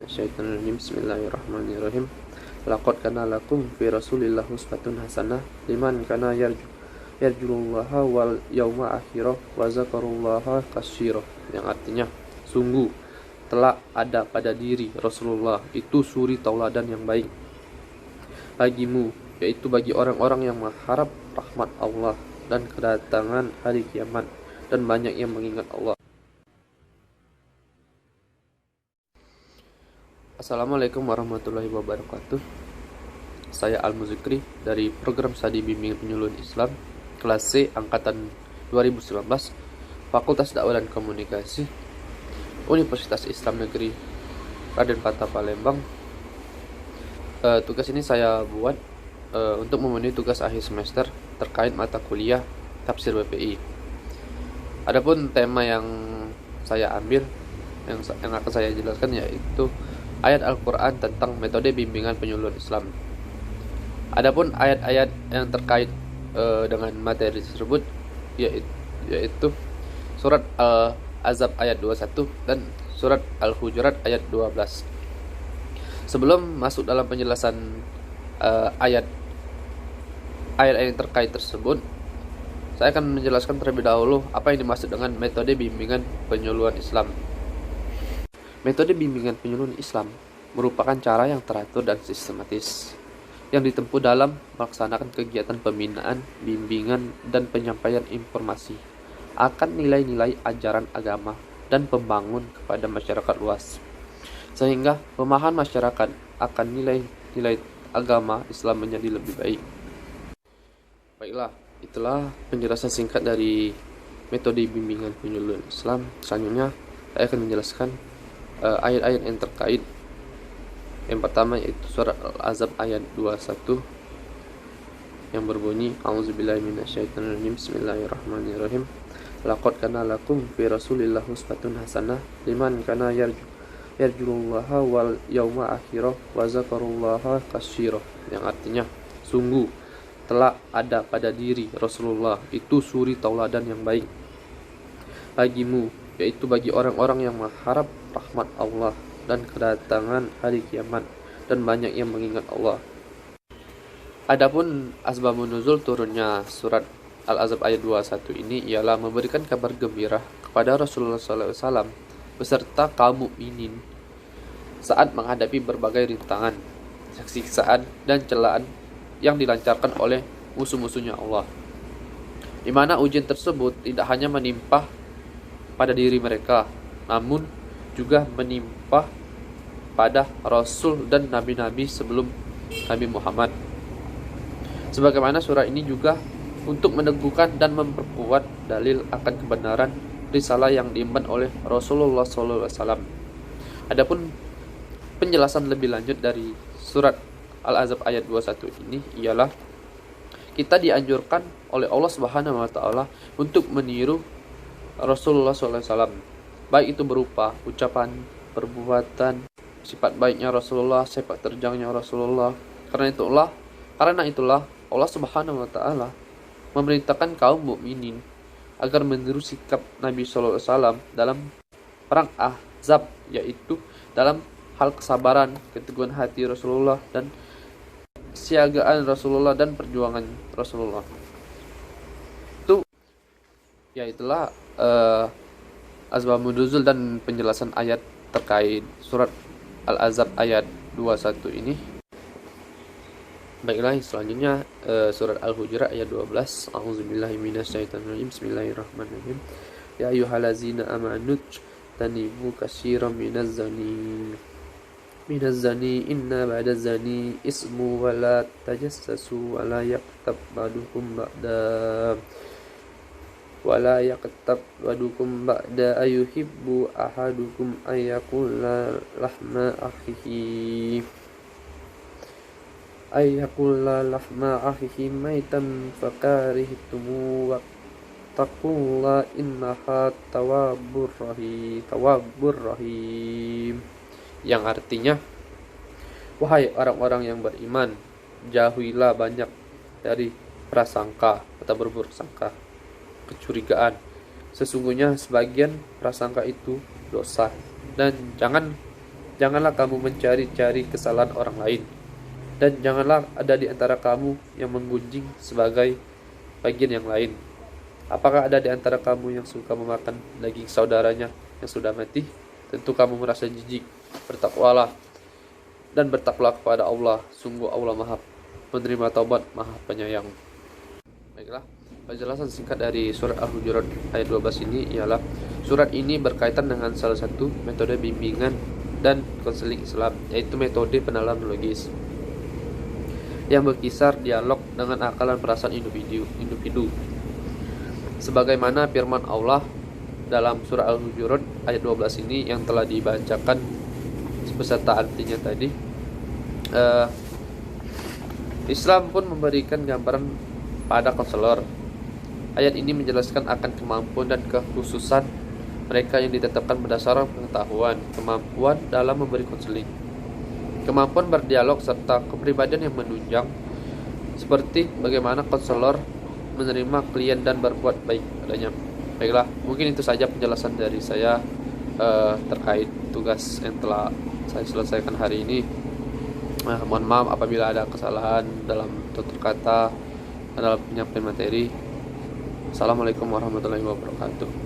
Syaitanirrajim. Bismillahirrahmanirrahim. Laqad kana lakum fi Rasulillah uswatun hasanah liman kana yarjullaha wal yauma akhirah wa zakarullaha katsira. Yang artinya, sungguh telah ada pada diri Rasulullah itu suri tauladan yang baik bagimu, yaitu bagi orang-orang yang mengharap rahmat Allah dan kedatangan hari kiamat, dan banyak yang mengingat Allah. Assalamualaikum warahmatullahi wabarakatuh. Saya Al-Muzikri dari program Studi Bimbingan Penyuluhan Islam kelas C angkatan 2019, Fakultas Dakwah dan Komunikasi, Universitas Islam Negeri Raden Patah Palembang. Tugas ini saya buat untuk memenuhi tugas akhir semester terkait mata kuliah Tafsir BPI. Adapun tema yang saya ambil, yang akan saya jelaskan, yaitu ayat Al-Quran tentang metode bimbingan penyuluhan Islam. Adapun ayat-ayat yang terkait dengan materi tersebut yaitu surat Al-Ahzab ayat 21 dan surat Al-Hujurat ayat 12. Sebelum masuk dalam penjelasan ayat yang terkait tersebut, saya akan menjelaskan terlebih dahulu apa yang dimaksud dengan metode bimbingan penyuluhan Islam. Metode bimbingan penyuluhan Islam merupakan cara yang teratur dan sistematis yang ditempuh dalam melaksanakan kegiatan pembinaan, bimbingan, dan penyampaian informasi akan nilai-nilai ajaran agama dan pembangun kepada masyarakat luas, sehingga pemahaman masyarakat akan nilai-nilai agama Islam menjadi lebih baik. Baiklah, itulah penjelasan singkat dari metode bimbingan penyuluhan Islam. Selanjutnya saya akan menjelaskan ayat-ayat yang terkait. Yang pertama yaitu surat Al-Ahzab ayat 21 yang berbunyi, A'udzubillahi minasyaitonirrajim. Bismillahirrahmanirrahim. Laqad kana lakum fi Rasulillah uswatun hasanah liman kana yarjullaha wal yauma akhirah wa zakarullaha katsira. Yang artinya, sungguh telah ada pada diri Rasulullah itu suri tauladan yang baik bagimu, yaitu bagi orang-orang yang mengharap rahmat Allah dan kedatangan hari kiamat, dan banyak yang mengingat Allah. Adapun asbabun nuzul turunnya surat Al-Ahzab ayat 21 ini ialah memberikan kabar gembira kepada Rasulullah SAW beserta kaum mukminin saat menghadapi berbagai rintangan, siksaan, dan celaan yang dilancarkan oleh musuh-musuhnya Allah, di mana ujian tersebut tidak hanya menimpa pada diri mereka, namun juga menimpa pada Rasul dan Nabi-Nabi sebelum Nabi Muhammad. Sebagaimana surah ini juga untuk meneguhkan dan memperkuat dalil akan kebenaran risalah yang diemban oleh Rasulullah SAW. Adapun penjelasan lebih lanjut dari surat Al-Ahzab ayat 21 ini ialah kita dianjurkan oleh Allah Subhanahu wa taala untuk meniru Rasulullah SAW, baik itu berupa ucapan, perbuatan, sifat baiknya Rasulullah, sepak terjangnya Rasulullah. Karena itulah Allah Subhanahu wa taala memerintahkan kaum mukminin agar meniru sikap Nabi SAW dalam perang Ahzab, yaitu dalam hal kesabaran, keteguhan hati Rasulullah, dan kesiagaan Rasulullah dan perjuangan Rasulullah. Itulah asbabun nuzul dan penjelasan ayat terkait surat Al-Ahzab ayat 21 ini. Baiklah, selanjutnya surat Al-Hujurat ayat 12. A'udzubillahi minasyaitonirrajim. Bismillahirrahmanirrahim. Ya ayyuhallazina amanu tanibu katsiran minaz zani inna ba'da zani ismu wa la tajassasu wa la yaqtab ba'dukum ba'da ayuhibbu ahadukum ayyakula lahma akhihi maitan fakarihtumu wa taqullaha innaha tawwabur rahim. Yang artinya, wahai orang-orang yang beriman, jauhilah banyak dari prasangka atau berburuk sangka, kecurigaan. Sesungguhnya sebagian prasangka itu dosa, dan jangan Janganlah kamu mencari-cari kesalahan orang lain, dan janganlah ada di antara kamu yang menggunjing sebagai bagian yang lain. Apakah ada di antara kamu yang suka memakan daging saudaranya yang sudah mati? Tentu kamu merasa jijik. Bertakwalah dan bertakwalah kepada Allah. Sungguh Allah Maha penerima taubat, Maha penyayang. Baiklah, penjelasan singkat dari surat Al-Hujurat ayat 12 ini ialah surat ini berkaitan dengan salah satu metode bimbingan dan konseling Islam, yaitu metode penalaran logis yang berkisar dialog dengan akal dan perasaan individu. Sebagaimana firman Allah dalam surah Al-Hujurat ayat 12 ini yang telah dibacakan beserta artinya tadi, Islam pun memberikan gambaran pada konselor. Ayat ini menjelaskan akan kemampuan dan kekhususan mereka yang ditetapkan berdasarkan pengetahuan, kemampuan dalam memberi konseling, kemampuan berdialog, serta kepribadian yang menunjang, seperti bagaimana konselor menerima klien dan berbuat baik padanya. Baiklah, mungkin itu saja penjelasan dari saya terkait tugas yang telah saya selesaikan hari ini. Mohon maaf apabila ada kesalahan dalam tutur kata, dalam penyampaian materi. Assalamualaikum warahmatullahi wabarakatuh.